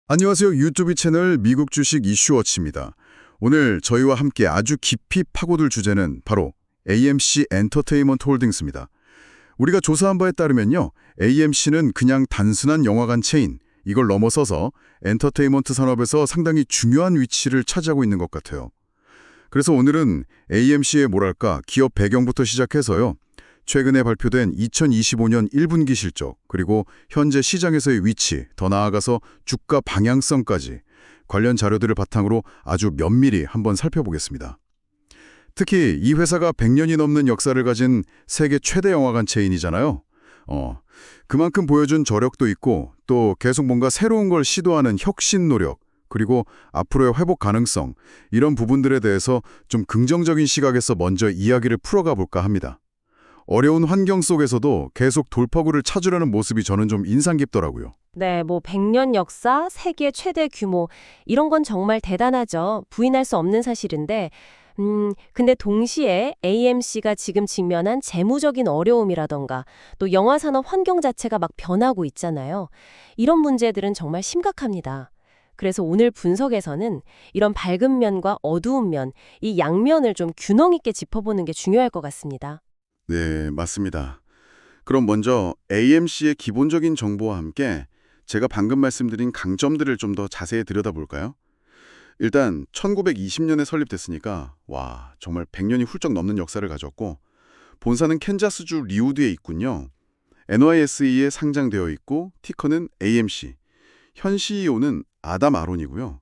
안녕하세요. 유튜브 채널 미국 주식 이슈워치입니다. 오늘 저희와 함께 아주 깊이 파고들 주제는 바로 AMC 엔터테인먼트 홀딩스입니다. 우리가 조사한 바에 따르면요, AMC는 그냥 단순한 영화관 체인, 이걸 넘어서서 엔터테인먼트 산업에서 상당히 중요한 위치를 차지하고 있는 것 같아요. 그래서 오늘은 AMC의 뭐랄까 기업 배경부터 시작해서요, 최근에 발표된 2025년 1분기 실적, 그리고 현재 시장에서의 위치, 더 나아가서 주가 방향성까지 관련 자료들을 바탕으로 아주 면밀히 한번 살펴보겠습니다. 특히 이 회사가 100년이 넘는 역사를 가진 세계 최대 영화관 체인이잖아요. 그만큼 보여준 저력도 있고 또 계속 뭔가 새로운 걸 시도하는 혁신 노력, 그리고 앞으로의 회복 가능성, 이런 부분들에 대해서 좀 긍정적인 시각에서 먼저 이야기를 풀어가 볼까 합니다. 어려운 환경 속에서도 계속 돌파구를 찾으려는 모습이 저는 좀 인상 깊더라고요. 네, 100년 역사, 세계 최대 규모, 이런 건 정말 대단하죠. 부인할 수 없는 사실인데, 근데 동시에 AMC가 지금 직면한 재무적인 어려움이라던가, 또 영화 산업 환경 자체가 막 변하고 있잖아요. 이런 문제들은 정말 심각합니다. 그래서 오늘 분석에서는 이런 밝은 면과 어두운 면, 이 양면을 좀 균형 있게 짚어보는 게 중요할 것 같습니다. 네, 맞습니다. 그럼 먼저 AMC의 기본적인 정보와 함께 제가 방금 말씀드린 강점들을 좀 더 자세히 들여다볼까요? 일단 1920년에 설립됐으니까 와, 정말 100년이 훌쩍 넘는 역사를 가졌고 본사는 캔자스주 리우드에 있군요. NYSE에 상장되어 있고 티커는 AMC. 현 CEO는 아담 아론이고요.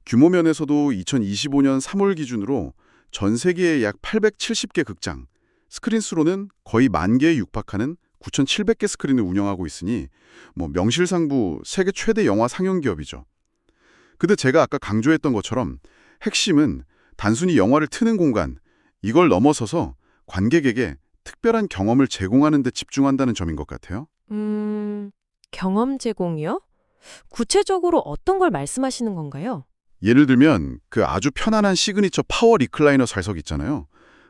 규모 면에서도 2025년 3월 기준으로 전 세계에 약 870개 극장, 스크린 수로는 거의 10,000개에 육박하는 9,700개 스크린을 운영하고 있으니 명실상부 세계 최대 영화 상영 기업이죠. 근데 제가 아까 강조했던 것처럼 핵심은 단순히 영화를 트는 공간, 이걸 넘어서서 관객에게 특별한 경험을 제공하는 데 집중한다는 점인 것 같아요. 경험 제공이요? 구체적으로 어떤 걸 말씀하시는 건가요? 예를 들면 그 아주 편안한 시그니처 파워 리클라이너 좌석 있잖아요.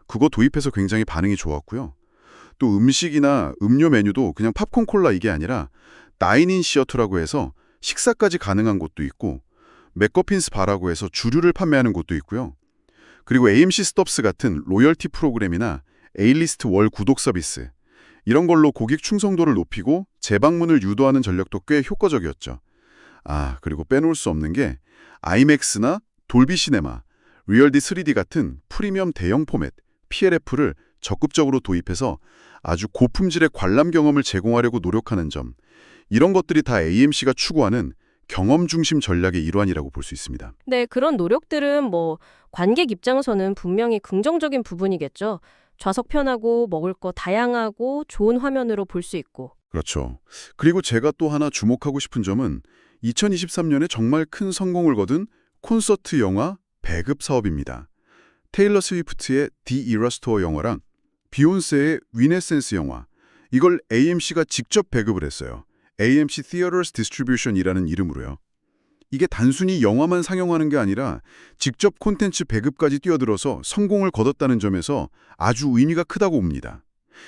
그거 도입해서 굉장히 반응이 좋았고요. 또 음식이나 음료 메뉴도 그냥 팝콘 콜라 이게 아니라 다인인 시어터라고 해서 식사까지 가능한 곳도 있고 맥거핀스 바라고 해서 주류를 판매하는 곳도 있고요. 그리고 AMC 스톱스 같은 로열티 프로그램이나 A리스트 월 구독 서비스, 이런 걸로 고객 충성도를 높이고 재방문을 유도하는 전략도 꽤 효과적이었죠. 그리고 빼놓을 수 없는 게 아이맥스나 돌비 시네마, 리얼디 3D 같은 프리미엄 대형 포맷, PLF를 적극적으로 도입해서 아주 고품질의 관람 경험을 제공하려고 노력하는 점, 이런 것들이 다 AMC가 추구하는 경험 중심 전략의 일환이라고 볼 수 있습니다. 네, 그런 노력들은 관객 입장에서는 분명히 긍정적인 부분이겠죠. 좌석 편하고 먹을 거 다양하고 좋은 화면으로 볼 수 있고. 그렇죠. 그리고 제가 또 하나 주목하고 싶은 점은 2023년에 정말 큰 성공을 거둔 콘서트 영화 배급 사업입니다. 테일러 스위프트의 The Eras Tour 영화랑 비욘세의 위네센스 영화, 이걸 AMC가 직접 배급을 했어요. AMC Theaters Distribution이라는 이름으로요. 이게 단순히 영화만 상영하는 게 아니라 직접 콘텐츠 배급까지 뛰어들어서 성공을 거뒀다는 점에서 아주 의미가 크다고 봅니다.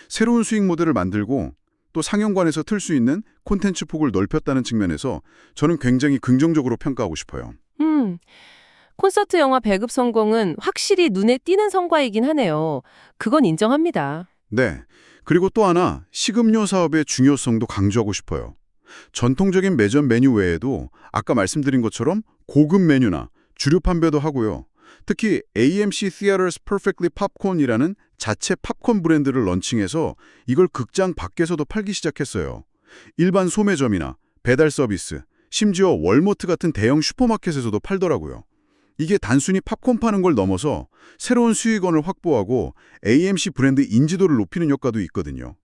새로운 수익 모델을 만들고 또 상영관에서 틀 수 있는 콘텐츠 폭을 넓혔다는 측면에서 저는 굉장히 긍정적으로 평가하고 싶어요. 콘서트 영화 배급 성공은 확실히 눈에 띄는 성과이긴 하네요. 그건 인정합니다. 네. 그리고 또 하나 식음료 사업의 중요성도 강조하고 싶어요. 전통적인 매점 메뉴 외에도 아까 말씀드린 것처럼 고급 메뉴나 주류 판매도 하고요. 특히 AMC Theaters Perfectly Popcorn이라는 자체 팝콘 브랜드를 런칭해서 이걸 극장 밖에서도 팔기 시작했어요. 일반 소매점이나 배달 서비스, 심지어 월마트 같은 대형 슈퍼마켓에서도 팔더라고요. 이게 단순히 팝콘 파는 걸 넘어서 새로운 수익원을 확보하고 AMC 브랜드 인지도를 높이는 효과도 있거든요.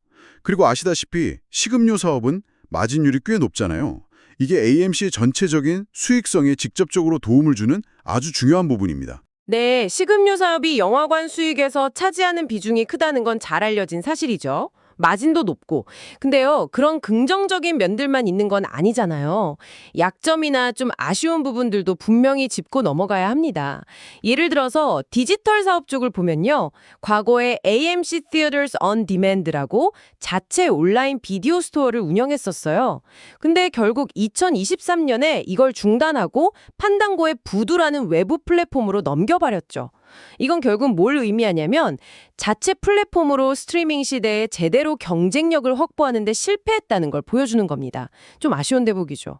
그리고 아시다시피 식음료 사업은 마진율이 꽤 높잖아요. 이게 AMC의 전체적인 수익성에 직접적으로 도움을 주는 아주 중요한 부분입니다. 네, 식음료 사업이 영화관 수익에서 차지하는 비중이 크다는 건 잘 알려진 사실이죠. 마진도 높고. 근데요, 그런 긍정적인 면들만 있는 건 아니잖아요. 약점이나 좀 아쉬운 부분들도 분명히 짚고 넘어가야 합니다. 예를 들어서 디지털 사업 쪽을 보면요. 과거에 AMC Theaters on Demand라고 자체 온라인 비디오 스토어를 운영했었어요. 근데 결국 2023년에 이걸 중단하고 판당고의 부두라는 외부 플랫폼으로 넘겨버렸죠. 이건 결국 뭘 의미하냐면 자체 플랫폼으로 스트리밍 시대에 제대로 경쟁력을 확보하는 데 실패했다는 걸 보여주는 겁니다. 좀 아쉬운 대목이죠.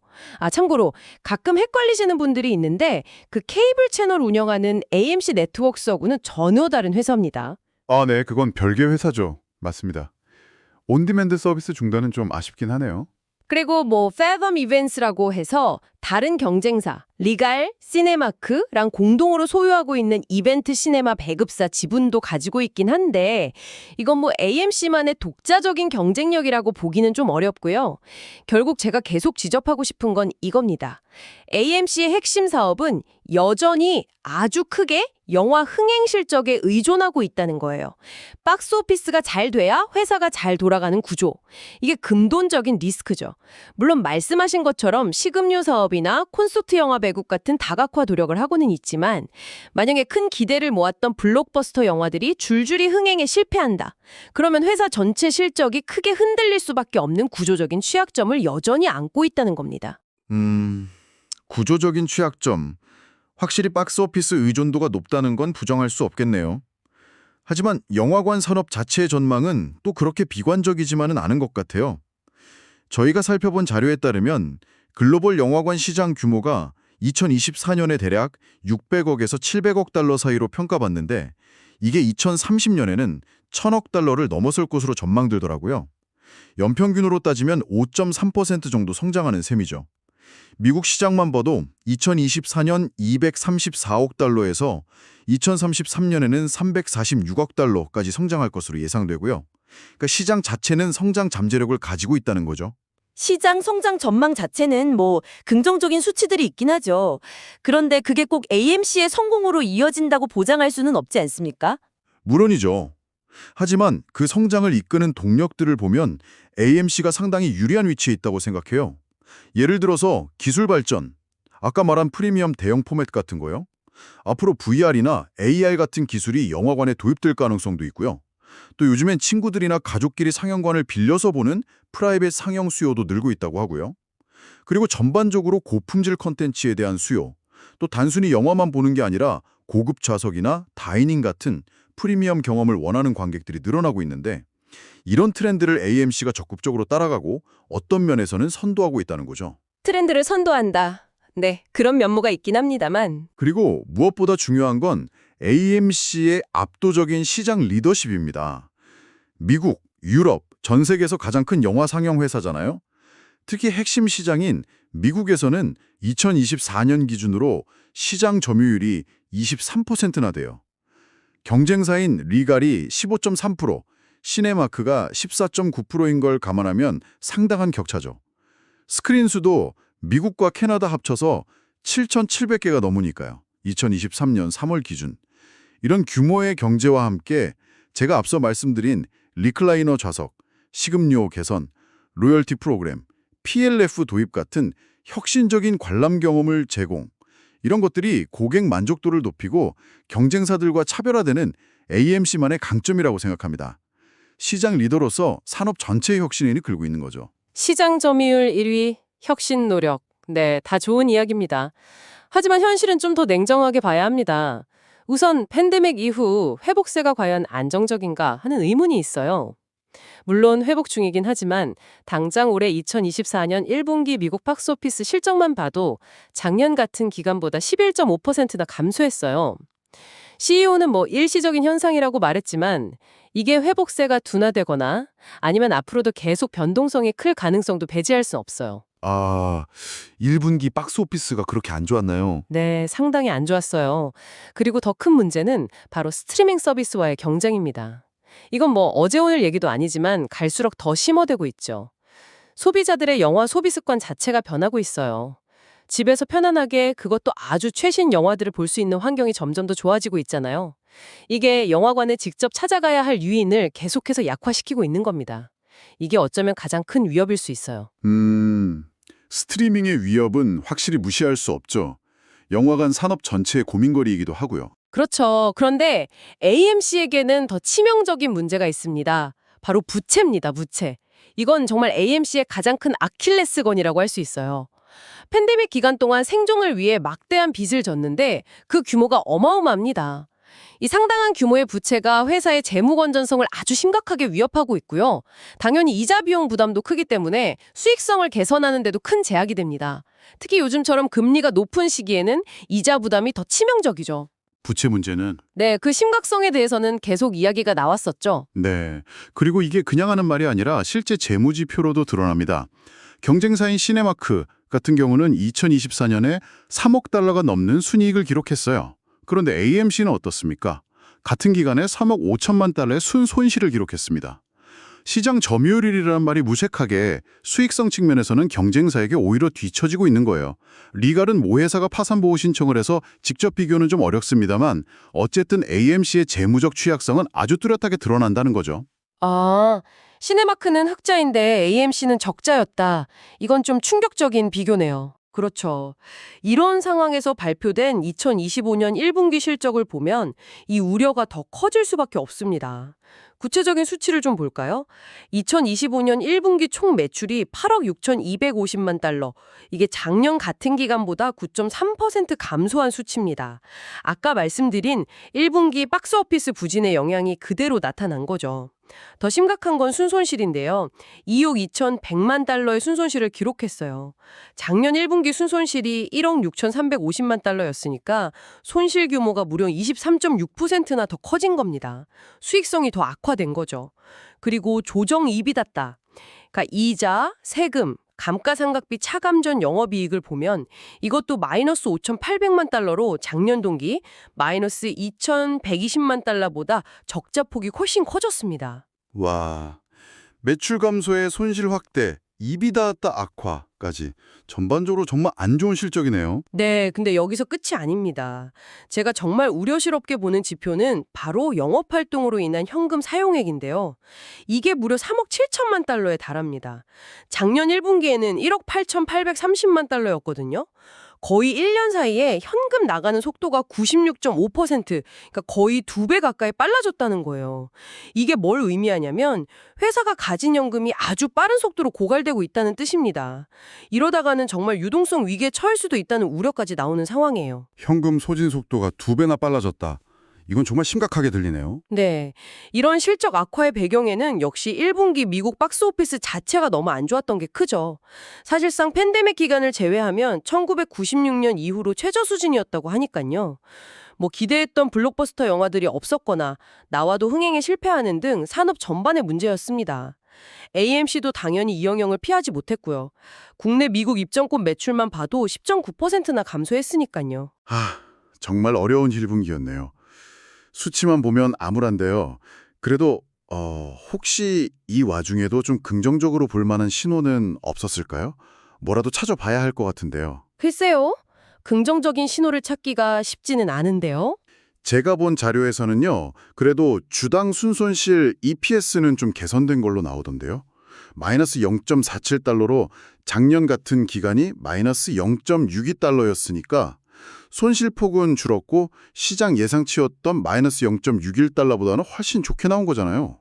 참고로 가끔 헷갈리시는 분들이 있는데 그 케이블 채널 운영하는 AMC 네트워크하고는 전혀 다른 회사입니다. 아, 네, 그건 별개 회사죠. 맞습니다. 온디맨드 서비스 중단은 좀 아쉽긴 하네요. 그리고 Fathom Events라고 해서 다른 경쟁사, 리갈, 시네마크랑 공동으로 소유하고 있는 이벤트 시네마 배급사 지분도 가지고 있긴 한데 이건 AMC만의 독자적인 경쟁력이라고 보기는 좀 어렵고요. 결국 제가 계속 지적하고 싶은 건 이겁니다. AMC의 핵심 사업은 여전히 아주 크게 영화 흥행 실적에 의존하고 있다는 거예요. 박스오피스가 잘 돼야 회사가 잘 돌아가는 구조. 이게 근본적인 리스크죠. 물론 말씀하신 것처럼 식음료 사업이나 콘서트 영화 배급 같은 다각화 노력을 하고는 있지만 만약에 큰 기대를 모았던 블록버스터 영화들이 줄줄이 흥행에 실패한다. 그러면 회사 전체 실적이 크게 흔들릴 수밖에 없는 구조적인 취약점을 여전히 안고 있다는 겁니다. 구조적인 취약점. 확실히 박스오피스 의존도가 높다는 건 부정할 수 없겠네요. 하지만 영화관 산업 자체의 전망은 또 그렇게 비관적이지만은 않은 것 같아요. 저희가 살펴본 자료에 따르면 글로벌 영화관 시장 규모가 2024년에 대략 600억에서 700억 달러 사이로 평가받는데 이게 2030년에는 1000억 달러를 넘어설 것으로 전망되더라고요. 연평균으로 따지면 5.3% 정도 성장하는 셈이죠. 미국 시장만 봐도 2024년 234억 달러에서 2033년에는 346억 달러까지 성장할 것으로 예상되고요. 그러니까 시장 자체는 성장 잠재력을 가지고 있다는 거죠. 시장 성장 전망 자체는 긍정적인 수치들이 있긴 하죠. 그런데 그게 꼭 AMC의 성공으로 이어진다고 보장할 수는 없지 않습니까? 물론이죠. 하지만 그 성장을 이끄는 동력들을 보면 AMC가 상당히 유리한 위치에 있다고 생각해요. 예를 들어서 기술 발전, 아까 말한 프리미엄 대형 포맷 같은 거요. 앞으로 VR이나 AR 같은 기술이 영화관에 도입될 가능성도 있고요. 또 요즘엔 친구들이나 가족끼리 상영관을 빌려서 보는 프라이빗 상영 수요도 늘고 있다고 하고요. 그리고 전반적으로 고품질 컨텐츠에 대한 수요, 또 단순히 영화만 보는 게 아니라 고급 좌석이나 다이닝 같은 프리미엄 경험을 원하는 관객들이 늘어나고 있는데 이런 트렌드를 AMC가 적극적으로 따라가고 어떤 면에서는 선도하고 있다는 거죠. 트렌드를 선도한다. 네, 그런 면모가 있긴 합니다만 그리고 무엇보다 중요한 건 AMC의 압도적인 시장 리더십입니다. 미국, 유럽, 전 세계에서 가장 큰 영화 상영 회사잖아요. 특히 핵심 시장인 미국에서는 2024년 기준으로 시장 점유율이 23%나 돼요. 경쟁사인 리갈이 15.3%, 시네마크가 14.9%인 걸 감안하면 상당한 격차죠. 스크린 수도 미국과 캐나다 합쳐서 7,700개가 넘으니까요. 2023년 3월 기준. 이런 규모의 경제와 함께 제가 앞서 말씀드린 리클라이너 좌석, 식음료 개선, 로열티 프로그램, PLF 도입 같은 혁신적인 관람 경험을 제공. 이런 것들이 고객 만족도를 높이고 경쟁사들과 차별화되는 AMC만의 강점이라고 생각합니다. 시장 리더로서 산업 전체의 혁신을 이끌고 있는 거죠. 시장 점유율 1위, 혁신 노력. 네, 다 좋은 이야기입니다. 하지만 현실은 좀 더 냉정하게 봐야 합니다. 우선 팬데믹 이후 회복세가 과연 안정적인가 하는 의문이 있어요. 물론 회복 중이긴 하지만 당장 올해 2024년 1분기 미국 박스오피스 실적만 봐도 작년 같은 기간보다 11.5%나 감소했어요. CEO는 일시적인 현상이라고 말했지만 이게 회복세가 둔화되거나 아니면 앞으로도 계속 변동성이 클 가능성도 배제할 수 없어요. 1분기 박스오피스가 그렇게 안 좋았나요? 네, 상당히 안 좋았어요. 그리고 더 큰 문제는 바로 스트리밍 서비스와의 경쟁입니다. 이건 어제 오늘 얘기도 아니지만 갈수록 더 심화되고 있죠. 소비자들의 영화 소비 습관 자체가 변하고 있어요. 집에서 편안하게 그것도 아주 최신 영화들을 볼 수 있는 환경이 점점 더 좋아지고 있잖아요. 이게 영화관에 직접 찾아가야 할 유인을 계속해서 약화시키고 있는 겁니다. 이게 어쩌면 가장 큰 위협일 수 있어요. 스트리밍의 위협은 확실히 무시할 수 없죠. 영화관 산업 전체의 고민거리이기도 하고요. 그렇죠. 그런데 AMC에게는 더 치명적인 문제가 있습니다. 바로 부채입니다, 부채. 이건 정말 AMC의 가장 큰 아킬레스건이라고 할 수 있어요. 팬데믹 기간 동안 생존을 위해 막대한 빚을 졌는데 그 규모가 어마어마합니다. 이 상당한 규모의 부채가 회사의 재무 건전성을 아주 심각하게 위협하고 있고요. 당연히 이자 비용 부담도 크기 때문에 수익성을 개선하는 데도 큰 제약이 됩니다. 특히 요즘처럼 금리가 높은 시기에는 이자 부담이 더 치명적이죠. 부채 문제는 네, 그 심각성에 대해서는 계속 이야기가 나왔었죠. 네. 그리고 이게 그냥 하는 말이 아니라 실제 재무지표로도 드러납니다. 경쟁사인 시네마크 같은 경우는 2024년에 3억 달러가 넘는 순이익을 기록했어요. 그런데 AMC는 어떻습니까? 같은 기간에 3억 5천만 달러의 순손실을 기록했습니다. 시장 점유율이라는 말이 무색하게 수익성 측면에서는 경쟁사에게 오히려 뒤처지고 있는 거예요. 리갈은 모 회사가 파산보호 신청을 해서 직접 비교는 좀 어렵습니다만 어쨌든 AMC의 재무적 취약성은 아주 뚜렷하게 드러난다는 거죠. 아, 시네마크는 흑자인데 AMC는 적자였다. 이건 좀 충격적인 비교네요. 그렇죠. 이런 상황에서 발표된 2025년 1분기 실적을 보면 이 우려가 더 커질 수밖에 없습니다. 구체적인 수치를 좀 볼까요? 2025년 1분기 총 매출이 8억 6,250만 달러. 이게 작년 같은 기간보다 9.3% 감소한 수치입니다. 아까 말씀드린 1분기 박스오피스 부진의 영향이 그대로 나타난 거죠. 더 심각한 건 순손실인데요. 2억 2,100만 달러의 순손실을 기록했어요. 작년 1분기 순손실이 1억 6,350만 달러였으니까 손실 규모가 무려 23.6%나 더 커진 겁니다. 수익성이 더 악화된 거죠. 그리고 조정이익이 닿다. 그러니까 이자, 세금, 감가상각비 차감 전 영업이익을 보면 이것도 마이너스 5,800만 달러로 작년 동기 마이너스 2,120만 달러보다 적자폭이 훨씬 커졌습니다. 와, 매출 감소에 손실 확대, 이익이 닿았다 악화까지 전반적으로 정말 안 좋은 실적이네요. 네, 근데 여기서 끝이 아닙니다. 제가 정말 우려스럽게 보는 지표는 바로 영업활동으로 인한 현금 사용액인데요. 이게 무려 3억 7천만 달러에 달합니다. 작년 1분기에는 1억 8,830만 달러였거든요. 거의 1년 사이에 현금 나가는 속도가 96.5%, 그러니까 거의 2배 가까이 빨라졌다는 거예요. 이게 뭘 의미하냐면 회사가 가진 현금이 아주 빠른 속도로 고갈되고 있다는 뜻입니다. 이러다가는 정말 유동성 위기에 처할 수도 있다는 우려까지 나오는 상황이에요. 현금 소진 속도가 2배나 빨라졌다. 이건 정말 심각하게 들리네요. 네. 이런 실적 악화의 배경에는 역시 1분기 미국 박스오피스 자체가 너무 안 좋았던 게 크죠. 사실상 팬데믹 기간을 제외하면 1996년 이후로 최저 수준이었다고 하니까요. 뭐 기대했던 블록버스터 영화들이 없었거나 나와도 흥행에 실패하는 등 산업 전반의 문제였습니다. AMC도 당연히 이 영향을 피하지 못했고요. 국내 미국 입점권 매출만 봐도 10.9%나 감소했으니까요. 정말 어려운 1분기였네요. 수치만 보면 암울한데요. 그래도 혹시 이 와중에도 좀 긍정적으로 볼 만한 신호는 없었을까요? 뭐라도 찾아봐야 할 것 같은데요. 글쎄요. 긍정적인 신호를 찾기가 쉽지는 않은데요. 제가 본 자료에서는요. 그래도 주당 순손실 EPS는 좀 개선된 걸로 나오던데요. 마이너스 0.47달러로 작년 같은 기간이 마이너스 0.62달러였으니까 손실폭은 줄었고 시장 예상치였던 마이너스 0.61달러보다는 훨씬 좋게 나온 거잖아요.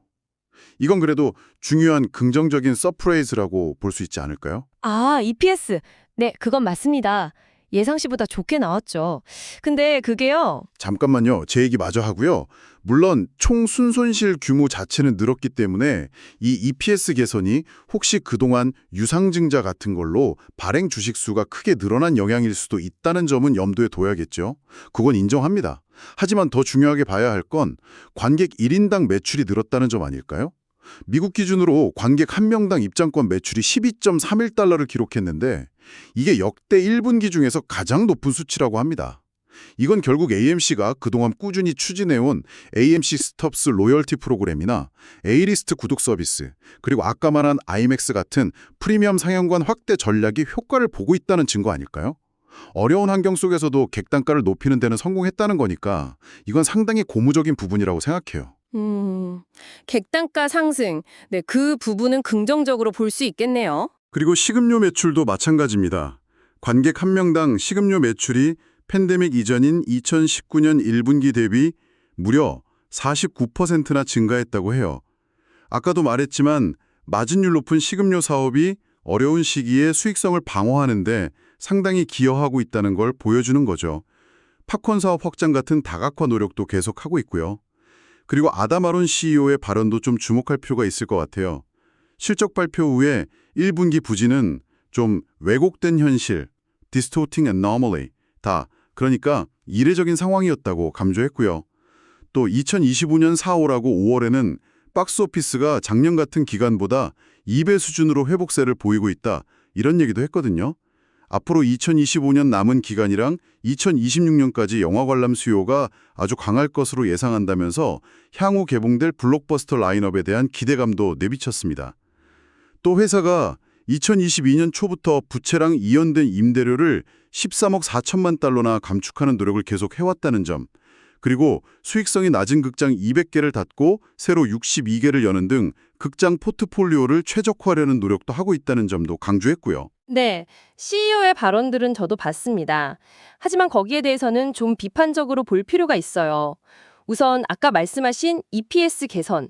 이건 그래도 중요한 긍정적인 서프라이즈라고 볼 수 있지 않을까요? 아, EPS. 네, 그건 맞습니다. 예상시보다 좋게 나왔죠. 근데 그게요. 잠깐만요. 제 얘기 마저 하고요. 물론 총 순손실 규모 자체는 늘었기 때문에 이 EPS 개선이 혹시 그동안 유상증자 같은 걸로 발행 주식 수가 크게 늘어난 영향일 수도 있다는 점은 염두에 둬야겠죠. 그건 인정합니다. 하지만 더 중요하게 봐야 할 건 관객 1인당 매출이 늘었다는 점 아닐까요? 미국 기준으로 관객 1명당 입장권 매출이 12.31달러를 기록했는데 이게 역대 1분기 중에서 가장 높은 수치라고 합니다. 이건 결국 AMC가 그동안 꾸준히 추진해온 AMC 스톱스 로열티 프로그램이나 A리스트 구독 서비스, 그리고 아까 말한 IMAX 같은 프리미엄 상영관 확대 전략이 효과를 보고 있다는 증거 아닐까요? 어려운 환경 속에서도 객단가를 높이는 데는 성공했다는 거니까 이건 상당히 고무적인 부분이라고 생각해요. 객단가 상승. 네, 그 부분은 긍정적으로 볼 수 있겠네요. 그리고 식음료 매출도 마찬가지입니다. 관객 한 명당 식음료 매출이 팬데믹 이전인 2019년 1분기 대비 무려 49%나 증가했다고 해요. 아까도 말했지만 마진율 높은 식음료 사업이 어려운 시기에 수익성을 방어하는데 상당히 기여하고 있다는 걸 보여주는 거죠. 팝콘 사업 확장 같은 다각화 노력도 계속하고 있고요. 그리고 아담 아론 CEO의 발언도 좀 주목할 필요가 있을 것 같아요. 실적 발표 후에 1분기 부진은 좀 왜곡된 현실, distorting anomaly, 그러니까 이례적인 상황이었다고 강조했고요. 또 2025년 4월하고 5월에는 박스오피스가 작년 같은 기간보다 2배 수준으로 회복세를 보이고 있다, 이런 얘기도 했거든요. 앞으로 2025년 남은 기간이랑 2026년까지 영화 관람 수요가 아주 강할 것으로 예상한다면서 향후 개봉될 블록버스터 라인업에 대한 기대감도 내비쳤습니다. 또 회사가 2022년 초부터 부채랑 이연된 임대료를 13억 4천만 달러나 감축하는 노력을 계속 해왔다는 점, 그리고 수익성이 낮은 극장 200개를 닫고 새로 62개를 여는 등 극장 포트폴리오를 최적화하려는 노력도 하고 있다는 점도 강조했고요. 네, CEO의 발언들은 저도 봤습니다. 하지만 거기에 대해서는 좀 비판적으로 볼 필요가 있어요. 우선 아까 말씀하신 EPS 개선,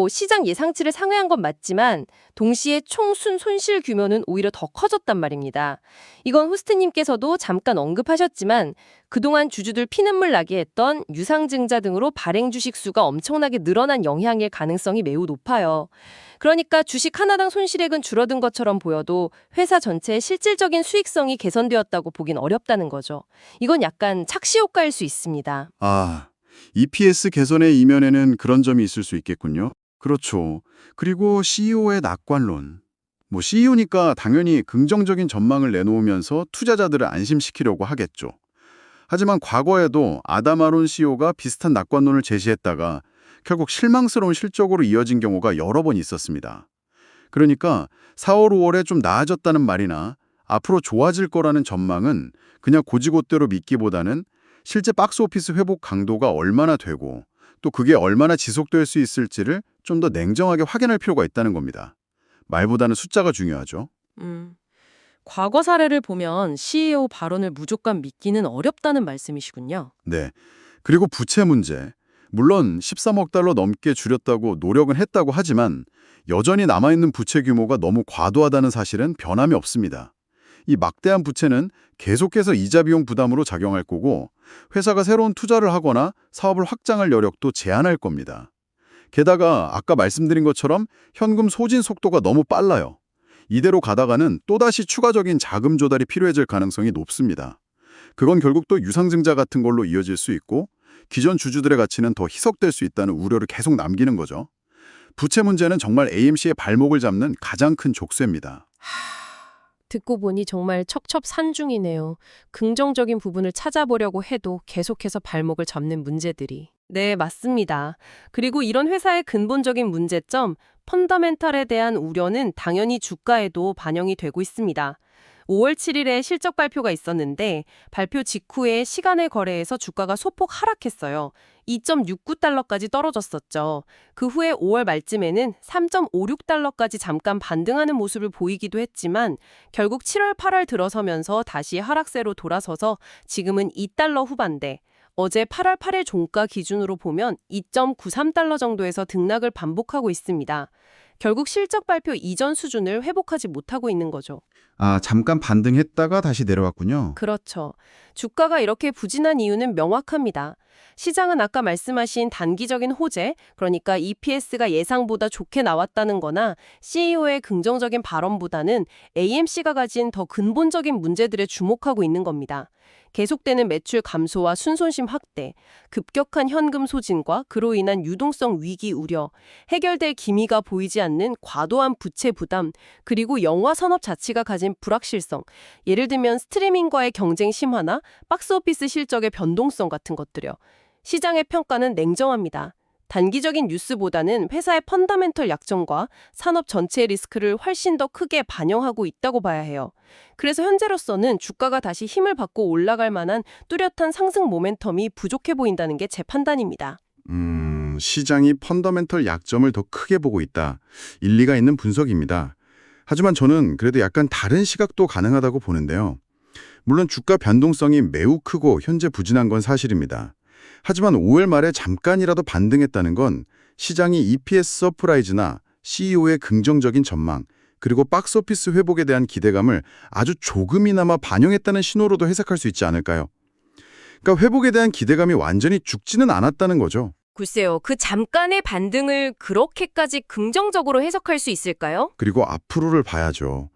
시장 예상치를 상회한 건 맞지만 동시에 총 손실 규모는 오히려 더 커졌단 말입니다. 이건 호스트님께서도 잠깐 언급하셨지만 그동안 주주들 피눈물 나게 했던 유상증자 등으로 발행 주식 수가 엄청나게 늘어난 영향일 가능성이 매우 높아요. 그러니까 주식 하나당 손실액은 줄어든 것처럼 보여도 회사 전체의 실질적인 수익성이 개선되었다고 보긴 어렵다는 거죠. 이건 약간 착시 효과일 수 있습니다. EPS 개선의 이면에는 그런 점이 있을 수 있겠군요. 그렇죠. 그리고 CEO의 낙관론. CEO니까 당연히 긍정적인 전망을 내놓으면서 투자자들을 안심시키려고 하겠죠. 하지만 과거에도 아담 아론 CEO가 비슷한 낙관론을 제시했다가 결국 실망스러운 실적으로 이어진 경우가 여러 번 있었습니다. 그러니까 4월, 5월에 좀 나아졌다는 말이나 앞으로 좋아질 거라는 전망은 그냥 고지고대로 믿기보다는 실제 박스오피스 회복 강도가 얼마나 되고 또 그게 얼마나 지속될 수 있을지를 좀 더 냉정하게 확인할 필요가 있다는 겁니다. 말보다는 숫자가 중요하죠. 과거 사례를 보면 CEO 발언을 무조건 믿기는 어렵다는 말씀이시군요. 네. 그리고 부채 문제. 물론 13억 달러 넘게 줄였다고 노력은 했다고 하지만 여전히 남아있는 부채 규모가 너무 과도하다는 사실은 변함이 없습니다. 이 막대한 부채는 계속해서 이자 비용 부담으로 작용할 거고 회사가 새로운 투자를 하거나 사업을 확장할 여력도 제한할 겁니다. 게다가 아까 말씀드린 것처럼 현금 소진 속도가 너무 빨라요. 이대로 가다가는 또다시 추가적인 자금 조달이 필요해질 가능성이 높습니다. 그건 결국 또 유상증자 같은 걸로 이어질 수 있고 기존 주주들의 가치는 더 희석될 수 있다는 우려를 계속 남기는 거죠. 부채 문제는 정말 AMC의 발목을 잡는 가장 큰 족쇄입니다. 듣고 보니 정말 첩첩산중이네요. 긍정적인 부분을 찾아보려고 해도 계속해서 발목을 잡는 문제들이. 네, 맞습니다. 그리고 이런 회사의 근본적인 문제점, 펀더멘털에 대한 우려는 당연히 주가에도 반영이 되고 있습니다. 5월 7일에 실적 발표가 있었는데 발표 직후에 시간의 거래에서 주가가 소폭 하락했어요. 2.69달러까지 떨어졌었죠. 그 후에 5월 말쯤에는 3.56달러까지 잠깐 반등하는 모습을 보이기도 했지만 결국 7월, 8월 들어서면서 다시 하락세로 돌아서서 지금은 2달러 후반대. 어제 8월 8일 종가 기준으로 보면 2.93달러 정도에서 등락을 반복하고 있습니다. 결국 실적 발표 이전 수준을 회복하지 못하고 있는 거죠. 잠깐 반등했다가 다시 내려왔군요. 그렇죠. 주가가 이렇게 부진한 이유는 명확합니다. 시장은 아까 말씀하신 단기적인 호재, 그러니까 EPS가 예상보다 좋게 나왔다는 거나 CEO의 긍정적인 발언보다는 AMC가 가진 더 근본적인 문제들에 주목하고 있는 겁니다. 계속되는 매출 감소와 순손실 확대, 급격한 현금 소진과 그로 인한 유동성 위기 우려, 해결될 기미가 보이지 않는 과도한 부채 부담, 그리고 영화 산업 자체가 가진 불확실성, 예를 들면 스트리밍과의 경쟁 심화나 박스오피스 실적의 변동성 같은 것들이요. 시장의 평가는 냉정합니다. 단기적인 뉴스보다는 회사의 펀더멘털 약점과 산업 전체의 리스크를 훨씬 더 크게 반영하고 있다고 봐야 해요. 그래서 현재로서는 주가가 다시 힘을 받고 올라갈 만한 뚜렷한 상승 모멘텀이 부족해 보인다는 게 제 판단입니다. 시장이 펀더멘털 약점을 더 크게 보고 있다. 일리가 있는 분석입니다. 하지만 저는 그래도 약간 다른 시각도 가능하다고 보는데요. 물론 주가 변동성이 매우 크고 현재 부진한 건 사실입니다. 하지만 5월 말에 잠깐이라도 반등했다는 건 시장이 EPS 서프라이즈나 CEO의 긍정적인 전망, 그리고 박스오피스 회복에 대한 기대감을 아주 조금이나마 반영했다는 신호로도 해석할 수 있지 않을까요? 그러니까 회복에 대한 기대감이 완전히 죽지는 않았다는 거죠. 글쎄요, 그 잠깐의 반등을 그렇게까지 긍정적으로 해석할 수 있을까요? 그리고 앞으로를 봐야죠.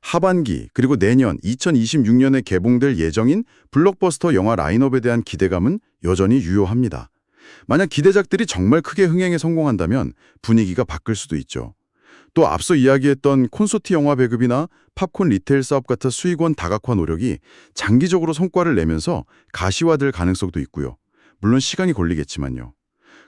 하반기 그리고 내년 2026년에 개봉될 예정인 블록버스터 영화 라인업에 대한 기대감은 여전히 유효합니다. 만약 기대작들이 정말 크게 흥행에 성공한다면 분위기가 바뀔 수도 있죠. 또 앞서 이야기했던 콘서트 영화 배급이나 팝콘 리테일 사업 같은 수익원 다각화 노력이 장기적으로 성과를 내면서 가시화될 가능성도 있고요. 물론 시간이 걸리겠지만요.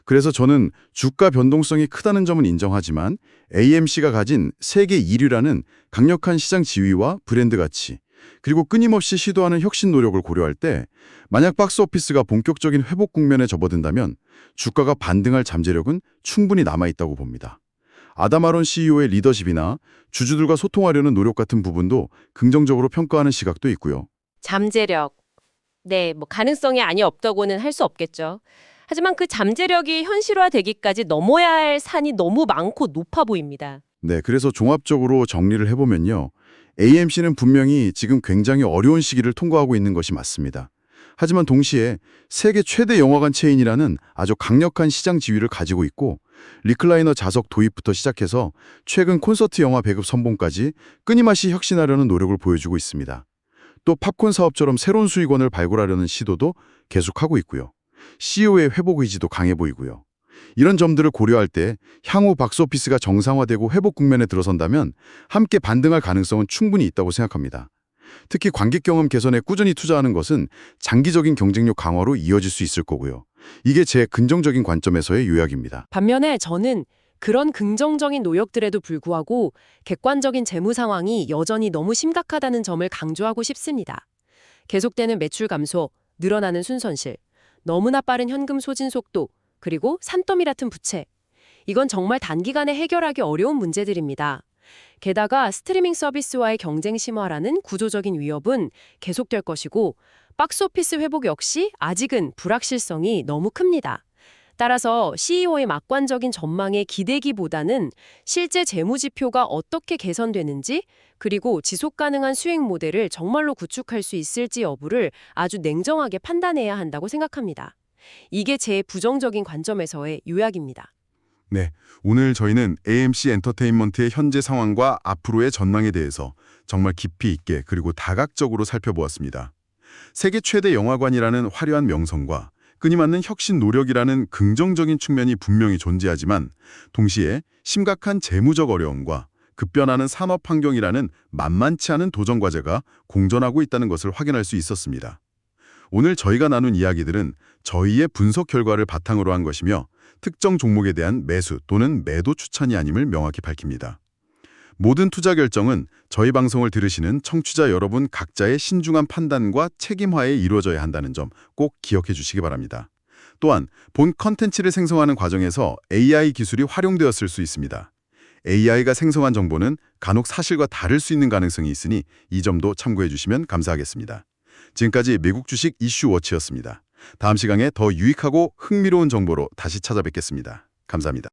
그래서 저는 주가 변동성이 크다는 점은 인정하지만 AMC가 가진 세계 1위라는 강력한 시장 지위와 브랜드 가치, 그리고 끊임없이 시도하는 혁신 노력을 고려할 때 만약 박스오피스가 본격적인 회복 국면에 접어든다면 주가가 반등할 잠재력은 충분히 남아있다고 봅니다. 아담 아론 CEO의 리더십이나 주주들과 소통하려는 노력 같은 부분도 긍정적으로 평가하는 시각도 있고요. 잠재력. 네, 가능성이 아니 없다고는 할 수 없겠죠. 하지만 그 잠재력이 현실화되기까지 넘어야 할 산이 너무 많고 높아 보입니다. 네, 그래서 종합적으로 정리를 해보면요. AMC는 분명히 지금 굉장히 어려운 시기를 통과하고 있는 것이 맞습니다. 하지만 동시에 세계 최대 영화관 체인이라는 아주 강력한 시장 지위를 가지고 있고 리클라이너 좌석 도입부터 시작해서 최근 콘서트 영화 배급 선봉까지 끊임없이 혁신하려는 노력을 보여주고 있습니다. 또 팝콘 사업처럼 새로운 수익원을 발굴하려는 시도도 계속하고 있고요. CEO의 회복 의지도 강해 보이고요. 이런 점들을 고려할 때 향후 박스오피스가 정상화되고 회복 국면에 들어선다면 함께 반등할 가능성은 충분히 있다고 생각합니다. 특히 관객 경험 개선에 꾸준히 투자하는 것은 장기적인 경쟁력 강화로 이어질 수 있을 거고요. 이게 제 긍정적인 관점에서의 요약입니다. 반면에 저는 그런 긍정적인 노력들에도 불구하고 객관적인 재무 상황이 여전히 너무 심각하다는 점을 강조하고 싶습니다. 계속되는 매출 감소, 늘어나는 순손실, 너무나 빠른 현금 소진 속도, 그리고 산더미 같은 부채. 이건 정말 단기간에 해결하기 어려운 문제들입니다. 게다가 스트리밍 서비스와의 경쟁 심화라는 구조적인 위협은 계속될 것이고 박스오피스 회복 역시 아직은 불확실성이 너무 큽니다. 따라서 CEO의 낙관적인 전망에 기대기보다는 실제 재무지표가 어떻게 개선되는지 그리고 지속가능한 수익 모델을 정말로 구축할 수 있을지 여부를 아주 냉정하게 판단해야 한다고 생각합니다. 이게 제 부정적인 관점에서의 요약입니다. 네, 오늘 저희는 AMC 엔터테인먼트의 현재 상황과 앞으로의 전망에 대해서 정말 깊이 있게 그리고 다각적으로 살펴보았습니다. 세계 최대 영화관이라는 화려한 명성과 끊임맞는 혁신 노력이라는 긍정적인 측면이 분명히 존재하지만 동시에 심각한 재무적 어려움과 급변하는 산업 환경이라는 만만치 않은 도전 과제가 공존하고 있다는 것을 확인할 수 있었습니다. 오늘 저희가 나눈 이야기들은 저희의 분석 결과를 바탕으로 한 것이며 특정 종목에 대한 매수 또는 매도 추천이 아님을 명확히 밝힙니다. 모든 투자 결정은 저희 방송을 들으시는 청취자 여러분 각자의 신중한 판단과 책임하에 이루어져야 한다는 점 꼭 기억해 주시기 바랍니다. 또한 본 컨텐츠를 생성하는 과정에서 AI 기술이 활용되었을 수 있습니다. AI가 생성한 정보는 간혹 사실과 다를 수 있는 가능성이 있으니 이 점도 참고해 주시면 감사하겠습니다. 지금까지 미국 주식 이슈워치였습니다. 다음 시간에 더 유익하고 흥미로운 정보로 다시 찾아뵙겠습니다. 감사합니다.